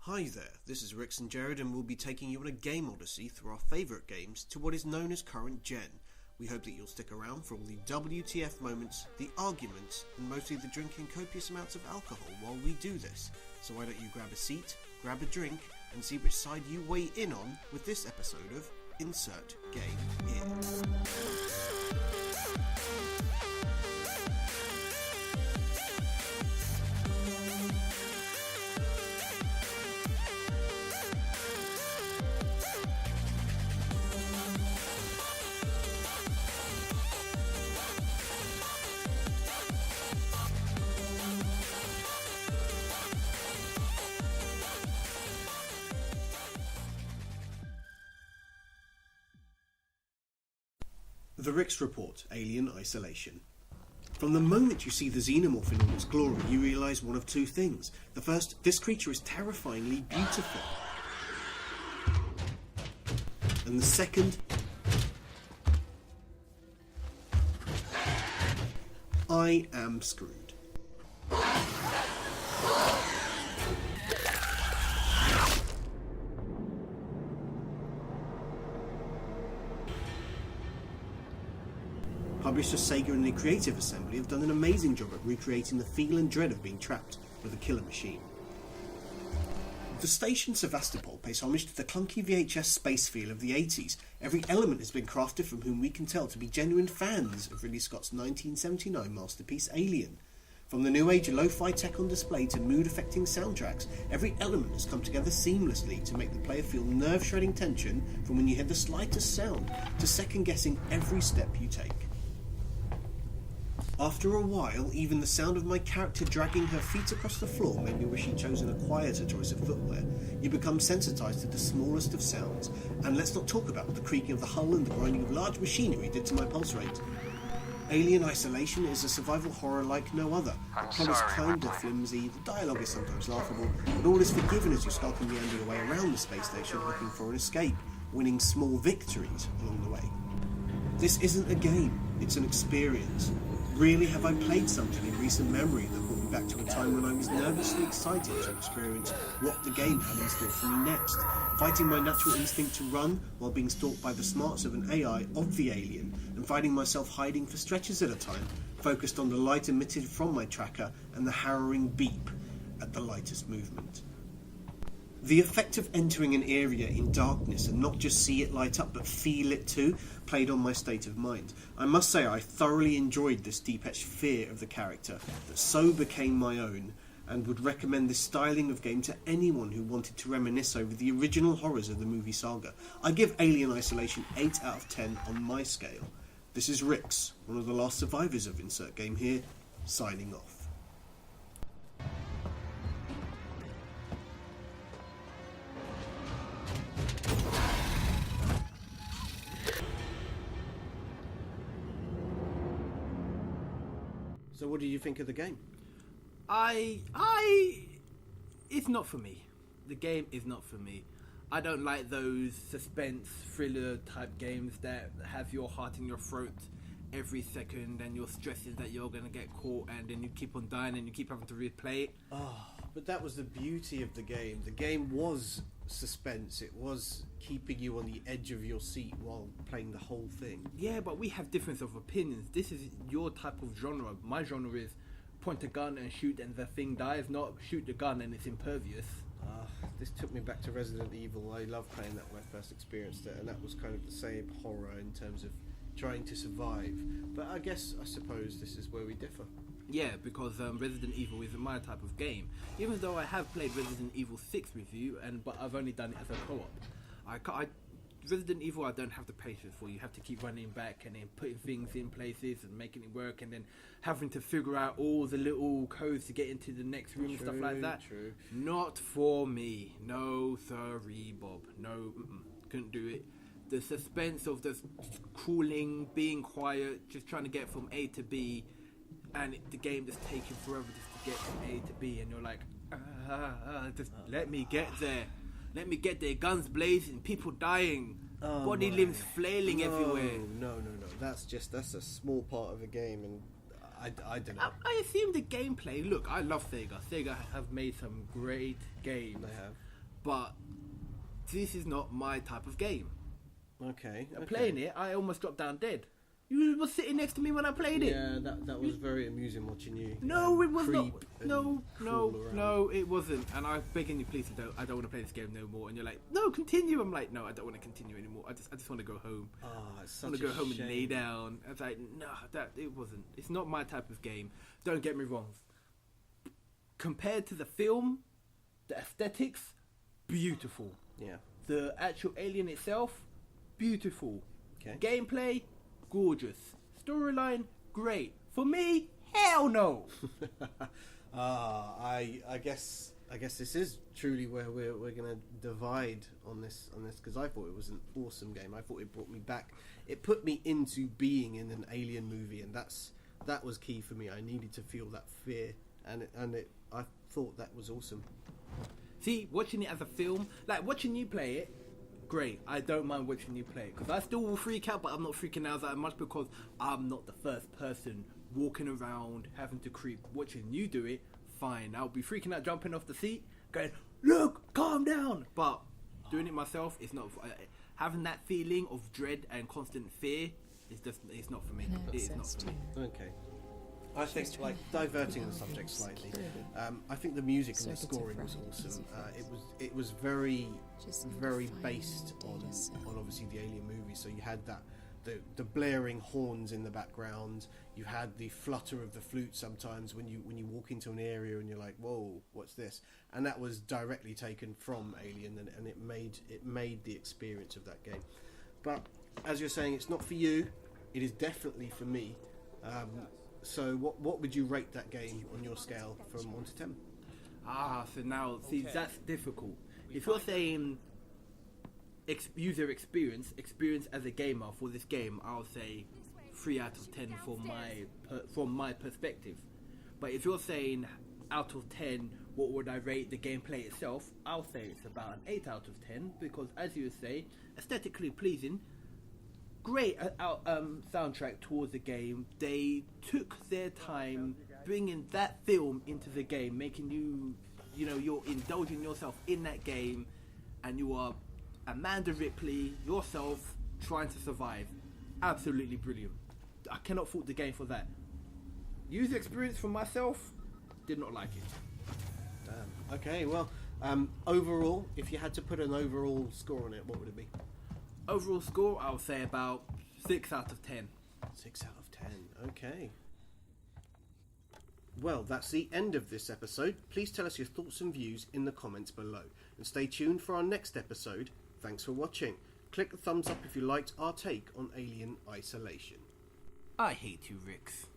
Hi there, this is Rix and Jared, and we'll be taking you on a game odyssey through our favourite games to what is known as current gen. We hope that you'll stick around for all the WTF moments, the arguments, and mostly the drinking copious amounts of alcohol while we do this. So why don't you grab a seat, grab a drink, and see which side you weigh in on with this episode of Insert Game Here. The Rix Report, Alien Isolation. From the moment you see the xenomorph in all its glory, you realise one of two things. The first, this creature is terrifyingly beautiful. And the second, I am screwed. Publisher Sega and the Creative Assembly have done an amazing job at recreating the feel and dread of being trapped with a killer machine. The station Sevastopol pays homage to the clunky VHS space feel of the 80s. Every element has been crafted from whom we can tell to be genuine fans of Ridley Scott's 1979 masterpiece Alien. From the new age lo-fi tech on display to mood-affecting soundtracks, every element has come together seamlessly to make the player feel nerve-shredding tension from when you hear the slightest sound to second-guessing every step you take. After a while, even the sound of my character dragging her feet across the floor made me wish she'd chosen a quieter choice of footwear. You become sensitised to the smallest of sounds, and let's not talk about what the creaking of the hull and the grinding of large machinery did to my pulse rate. Alien Isolation is a survival horror like no other. The plot is kinda flimsy, the dialogue is sometimes laughable, but all is forgiven as you skulk and meander your way around the space station looking for an escape, winning small victories along the way. This isn't a game, it's an experience. Rarely have I played something in recent memory that brought me back to a time when I was nervously excited to experience what the game had in store for me next, fighting my natural instinct to run while being stalked by the smarts of an AI of the alien, and finding myself hiding for stretches at a time, focused on the light emitted from my tracker and the harrowing beep at the lightest movement. The effect of entering an area in darkness and not just see it light up but feel it too played on my state of mind. I must say I thoroughly enjoyed this deep-etched fear of the character that so became my own, and would recommend this styling of game to anyone who wanted to reminisce over the original horrors of the movie saga. I give Alien Isolation 8 out of 10 on my scale. This is Rix, one of the last survivors of Insert Game Here, signing off. So what do you think of the game? It's not for me. The game is not for me. I don't like those suspense, thriller type games that have your heart in your throat every second and you're stressing that you're going to get caught and then you keep on dying and you keep having to replay it. Oh, but that was the beauty of the game. The game was suspense. It was keeping you on the edge of your seat while playing the whole thing. Yeah, but we have difference of opinions. This is your type of genre. My genre is point a gun and shoot and the thing dies, not shoot the gun and it's impervious. This took me back to Resident Evil. I love playing that when I first experienced it, and that was kind of the same horror in terms of trying to survive. But I suppose this is where we differ. Yeah, because Resident Evil isn't my type of game. Even though I have played Resident Evil 6 with you, but I've only done it as a co-op. Resident Evil I don't have the patience for. You have to keep running back and then putting things in places and making it work and then having to figure out all the little codes to get into the next room and stuff like that. True. Not for me. No, sorry, Bob. No, couldn't do it. The suspense of just crawling, being quiet, just trying to get from A to B, and the game just taking forever just to get from A to B, and you're like, let me get there. Let me get there. Guns blazing, people dying, body limbs flailing everywhere. No. That's a small part of the game, and I don't know. I assume the gameplay. Look, I love Sega. Sega have made some great games. They have. but this is not my type of game. Okay. Playing it, I almost dropped down dead. You were sitting next to me when I played it. Yeah, that was very amusing watching you. No, it was not. creep and No, crawl around. no, it wasn't. And I'm begging you, please, I don't want to play this game no more. And you're like, no, continue. I'm like, no, I don't want to continue anymore. I just want to go home. Ah, it's I such want to go a home shame. and lay down. I was like, no, it wasn't. It's not my type of game. Don't get me wrong. Compared to the film, the aesthetics, beautiful. Yeah. The actual Alien itself, beautiful. Okay. Gameplay, gorgeous. Storyline, great. For me, hell no. I guess this is truly where we're gonna divide on this because I thought it was an awesome game. I thought it brought me back. It put me into being in an Alien movie, and that was key for me. I needed to feel that fear, and I thought that was awesome. See, watching it as a film, like watching you play it, great. I don't mind watching you play it because I still will freak out, but I'm not freaking out that much because I'm not the first person walking around having to creep. Watching you do it, fine. I'll be freaking out, jumping off the seat, going, "Look, calm down." But doing it myself, it's not. Having that feeling of dread and constant fear is just—it's not for me. It is not for me. Okay. I think, like, diverting the subject slightly, I think the music and the scoring was awesome. It was very based on obviously the Alien movie. So you had the blaring horns in the background. You had the flutter of the flute sometimes when you walk into an area and you're like, whoa, what's this? And that was directly taken from Alien, and it made the experience of that game. But as you're saying, it's not for you. It is definitely for me. So what would you rate that game on your scale from 1 to 10? So now, see, that's difficult. If you're saying user experience as a gamer for this game, I'll say 3 out of 10 from my perspective. But if you're saying out of 10, what would I rate the gameplay itself? I'll say it's about an 8 out of 10 because, as you say, aesthetically pleasing. Great soundtrack towards the game. They took their time bringing that film into the game, making you're indulging yourself in that game, and you are Amanda Ripley yourself trying to survive. Absolutely brilliant. I cannot fault the game for that. User experience for myself, did not like it. Okay, well, overall, if you had to put an overall score on it, what would it be? Overall score, I'll say about 6 out of 10. 6 out of 10, okay. Well, that's the end of this episode. Please tell us your thoughts and views in the comments below. And stay tuned for our next episode. Thanks for watching. Click the thumbs up if you liked our take on Alien Isolation. I hate you, Rix.